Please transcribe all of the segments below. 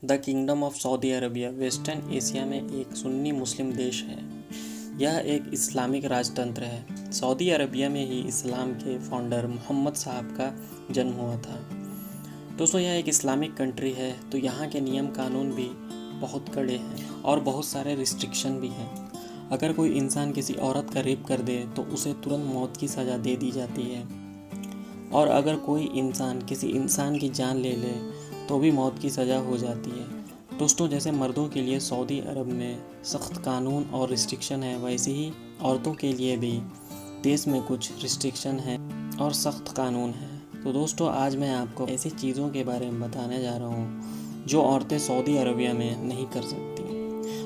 The kingdom of Saudi Arabia western Asia में एक सुन्नी मुस्लिम देश है। यह एक इस्लामिक राजतंत्र है। सऊदी अरबिया में ही इस्लाम के फाउंडर मोहम्मद साहब का जन्म हुआ था। दोस्तों, यह एक इस्लामिक कंट्री है, तो यहाँ के नियम कानून भी बहुत कड़े हैं और बहुत सारे रिस्ट्रिक्शन भी हैं। अगर कोई इंसान किसी औरत का रेप कर दे तो उसे तुरंत मौत की सज़ा दे दी जाती है, और अगर कोई इंसान किसी इंसान की जान ले ले तो भी मौत की सज़ा हो जाती है। दोस्तों, जैसे मर्दों के लिए सऊदी अरब में सख्त कानून और रिस्ट्रिक्शन है, वैसे ही औरतों के लिए भी देश में कुछ रिस्ट्रिक्शन है और सख्त कानून है। तो दोस्तों, आज मैं आपको ऐसी चीज़ों के बारे में बताने जा रहा हूँ जो औरतें सऊदी अरबिया में नहीं कर सकती।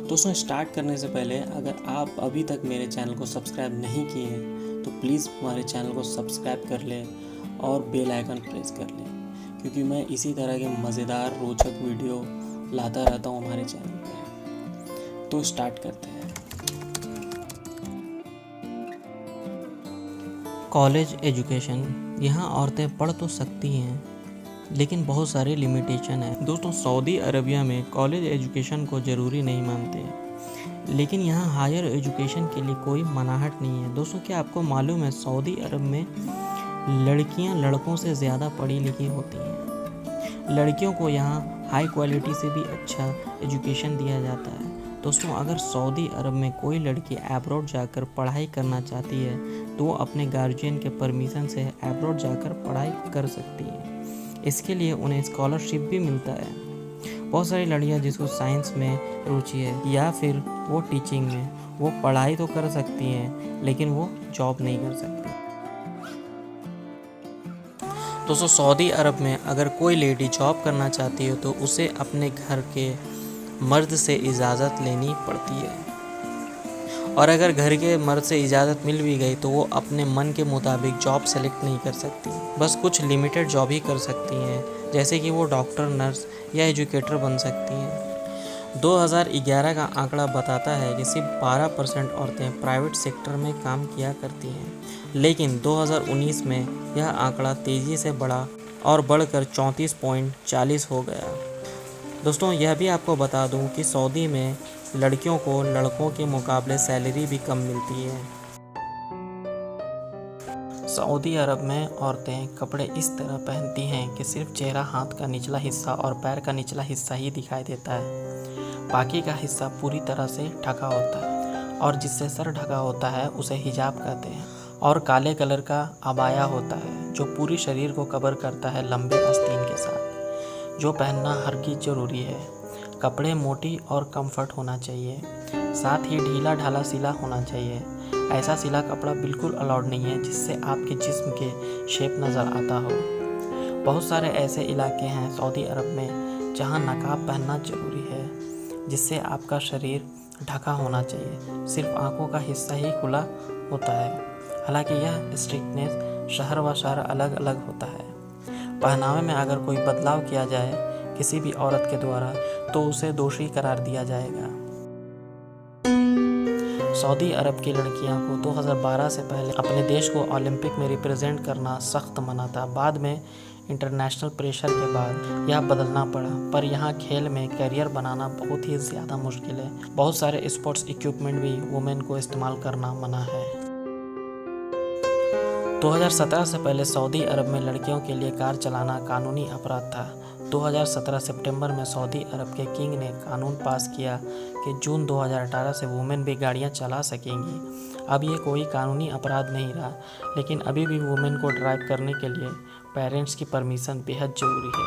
दोस्तों, स्टार्ट करने से पहले अगर आप अभी तक मेरे चैनल को सब्सक्राइब नहीं किए हैं तो प्लीज़ हमारे चैनल को सब्सक्राइब कर लें और बेल आइकन प्रेस कर लें, क्योंकि मैं इसी तरह के मज़ेदार रोचक वीडियो लाता रहता हूँ हमारे चैनल पे। तो स्टार्ट करते हैं। College education. यहाँ औरतें पढ़ तो सकती हैं, लेकिन बहुत सारी लिमिटेशन है। दोस्तों, सऊदी अरबिया में कॉलेज एजुकेशन को ज़रूरी नहीं मानते, लेकिन यहाँ हायर एजुकेशन के लिए कोई मनाहट नहीं है। दोस्तों, क्या आपको मालूम है सऊदी अरब में लड़कियाँ लड़कों से ज़्यादा पढ़ी लिखी होती हैं। लड़कियों को यहाँ हाई क्वालिटी से भी अच्छा एजुकेशन दिया जाता है। दोस्तों, अगर सऊदी अरब में कोई लड़की एब्रॉड जाकर पढ़ाई करना चाहती है तो वो अपने गार्जियन के परमिशन से एब्रॉड जाकर पढ़ाई कर सकती है। इसके लिए उन्हें स्कॉलरशिप भी मिलता है। बहुत सारी लड़कियाँ जिसको साइंस में रुचि है या फिर वो टीचिंग में, वो पढ़ाई तो कर सकती हैं, लेकिन वो जॉब नहीं कर सकती। दोस्तों, सऊदी अरब में अगर कोई लेडी जॉब करना चाहती है तो उसे अपने घर के मर्द से इजाज़त लेनी पड़ती है, और अगर घर के मर्द से इजाज़त मिल भी गई तो वो अपने मन के मुताबिक जॉब सेलेक्ट नहीं कर सकती। बस कुछ लिमिटेड जॉब ही कर सकती हैं, जैसे कि वो डॉक्टर, नर्स या एजुकेटर बन सकती हैं। 2011 का आंकड़ा बताता है कि सिर्फ 12% औरतें प्राइवेट सेक्टर में काम किया करती हैं, लेकिन 2019 में यह आंकड़ा तेज़ी से बढ़ा और बढ़कर 34.40 हो गया। दोस्तों, यह भी आपको बता दूं कि सऊदी में लड़कियों को लड़कों के मुकाबले सैलरी भी कम मिलती है। सऊदी अरब में औरतें कपड़े इस तरह पहनती हैं कि सिर्फ चेहरा, हाथ का निचला हिस्सा और पैर का निचला हिस्सा ही दिखाई देता है। बाकी का हिस्सा पूरी तरह से ढका होता है, और जिससे सर ढका होता है उसे हिजाब कहते हैं। और काले कलर का अबाया होता है जो पूरी शरीर को कवर करता है लंबे आस्तीन के साथ, जो पहनना हरगिज़ ज़रूरी है। कपड़े मोटी और कंफर्ट होना चाहिए, साथ ही ढीला ढाला सिला होना चाहिए। ऐसा सिला कपड़ा बिल्कुल अलाउड नहीं है जिससे आपके जिस्म के शेप नज़र आता हो। बहुत सारे ऐसे इलाके हैं सऊदी अरब में जहां नकाब पहनना ज़रूरी है, जिससे आपका शरीर ढका होना चाहिए, सिर्फ आंखों का हिस्सा ही खुला होता है। हालांकि यह स्ट्रिक्टनेस शहर व शहर अलग अलग होता है। पहनावे में अगर कोई बदलाव किया जाए किसी भी औरत के द्वारा तो उसे दोषी करार दिया जाएगा। सऊदी अरब की लड़कियों को 2012 से पहले अपने देश को ओलंपिक में रिप्रेजेंट करना सख्त मना था। बाद में इंटरनेशनल प्रेशर के बाद यह बदलना पड़ा, पर यहाँ खेल में करियर बनाना बहुत ही ज़्यादा मुश्किल है। बहुत सारे स्पोर्ट्स इक्विपमेंट भी वुमेन को इस्तेमाल करना मना है। 2017 से पहले सऊदी अरब में लड़कियों के लिए कार चलाना कानूनी अपराध था। 2017 सितंबर में सऊदी अरब के किंग ने कानून पास किया कि जून 2018 से वुमेन भी गाड़ियां चला सकेंगी। अब ये कोई कानूनी अपराध नहीं रहा, लेकिन अभी भी वुमेन को ड्राइव करने के लिए पेरेंट्स की परमिशन बेहद ज़रूरी है।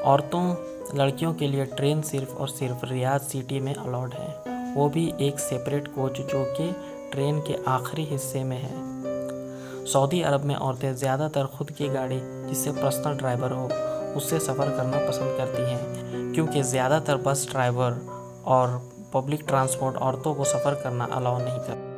औरतों लड़कियों के लिए ट्रेन सिर्फ और सिर्फ रियाद सिटी में अलाउड है, वो भी एक सेपरेट कोच जो कि ट्रेन के आखिरी हिस्से में है। सऊदी अरब में औरतें ज़्यादातर खुद की गाड़ी, जिससे पर्सनल ड्राइवर हो, उससे सफ़र करना पसंद करती हैं, क्योंकि ज़्यादातर बस ड्राइवर और पब्लिक ट्रांसपोर्ट औरतों को सफ़र करना अलाउ नहीं करता।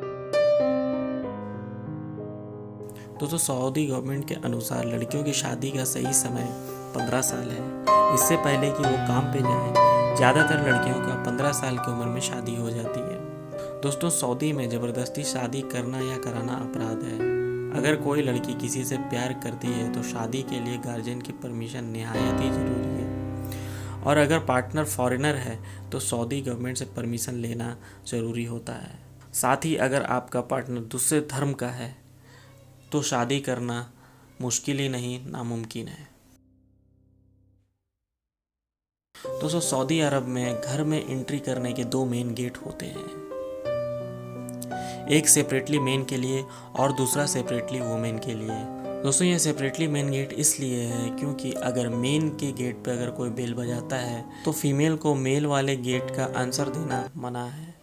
दोस्तों, सऊदी गवर्नमेंट के अनुसार लड़कियों की शादी का सही समय 15 साल है। इससे पहले कि वो काम पे जाए, ज़्यादातर लड़कियों का 15 साल की उम्र में शादी हो जाती है। दोस्तों, सऊदी में ज़बरदस्ती शादी करना या कराना अपराध है। अगर कोई लड़की किसी से प्यार करती है तो शादी के लिए गार्जियन की परमिशन निहायत ही ज़रूरी है। और अगर पार्टनर फॉरेनर है तो सऊदी गवर्नमेंट से परमिशन लेना ज़रूरी होता है। साथ ही अगर आपका पार्टनर दूसरे धर्म का है तो शादी करना मुश्किल ही नहीं, नामुमकिन है। दोस्तों, सऊदी अरब में घर में एंट्री करने के 2 मेन गेट होते हैं, एक सेपरेटली मेन के लिए और दूसरा सेपरेटली वुमेन के लिए। दोस्तों, ये सेपरेटली मेन गेट इसलिए है क्योंकि अगर मेन के गेट पे अगर कोई बेल बजाता है तो फीमेल को मेल वाले गेट का आंसर देना मना है।